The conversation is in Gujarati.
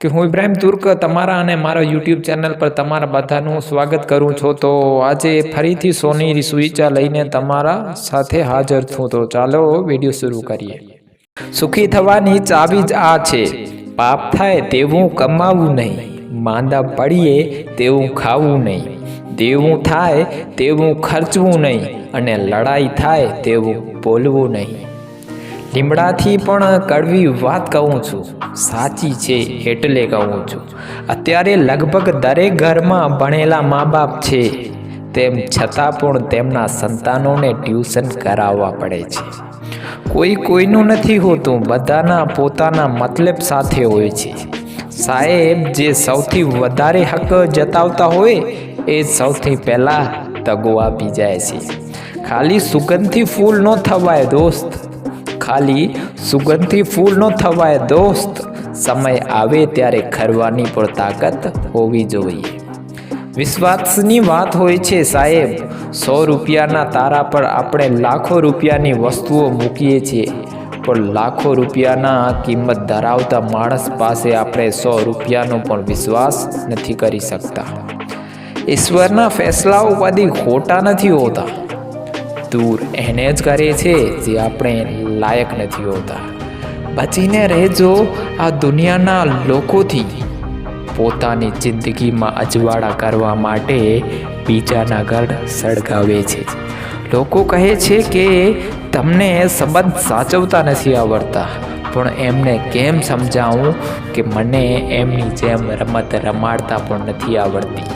કે હું ઇબ્રાહિમ તુર્ક તમારા અને મારા યુટ્યુબ ચેનલ પર તમારા બધાનું સ્વાગત કરું છું। તો આજે ફરીથી સોનેરી સુવિચાર લઈને તમારા સાથે હાજર છું। તો ચાલો વિડીયો શરૂ કરીએ। સુખી થવાની ચાવી જ આ છે, પાપ થાય તેવું કમાવું નહીં, માંદા પડીએ તેવું ખાવું નહીં, દેવું થાય તેવું ખર્ચવું નહીં, અને લડાઈ થાય તેવું બોલવું નહીં। લીમડાથી પણ કડવી વાત કહું છું, સાચી છે એટલે કહું છું। અત્યારે લગભગ દરેક ઘરમાં ભણેલા મા બાપ છે, તેમ છતાં પણ તેમના સંતાનોને ટ્યુશન કરાવવા પડે છે। કોઈ કોઈનું નથી હોતું, બધાના પોતાના મતલબ સાથે હોય છે। સાહેબ જે સૌથી વધારે હક જતાવતા હોય એ સૌથી પહેલાં દગો આપી જાય છે। ખાલી સુગંધથી ફૂલ ન થવાય દોસ્ત, ખાલી સુગંધથી ફૂલ ન થવાય દોસ્ત, સમય આવે ત્યારે ખરવાની પણ તાકાત હોવી જોઈએ। વિશ્વાસની વાત હોય છે સાહેબ, 100 રૂપિયાના તારા પર આપણે લાખો રૂપિયાની વસ્તુઓ મૂકીએ છીએ, પણ લાખો રૂપિયાના કિંમત ધરાવતા માણસ પાસે આપણે 100 રૂપિયાનો પણ વિશ્વાસ નથી કરી શકતા। ઈશ્વરના ફેસલાઓ કદી ખોટા નથી હોતા, દૂર એને જ કરે છે જે આપણે લાયક નથી હોતા। બચીને રહેજો આ દુનિયાના લોકોથી, પોતાની જિંદગીમાં અજવાળા કરવા માટે બીજાના ઘર સળગાવે છે। લોકો કહે છે કે તમને સંબંધ સાચવતા નથી આવડતા, પણ એમને કેમ સમજાવું કે મને એમની જેમ રમત રમાડતા પણ નથી આવડતી।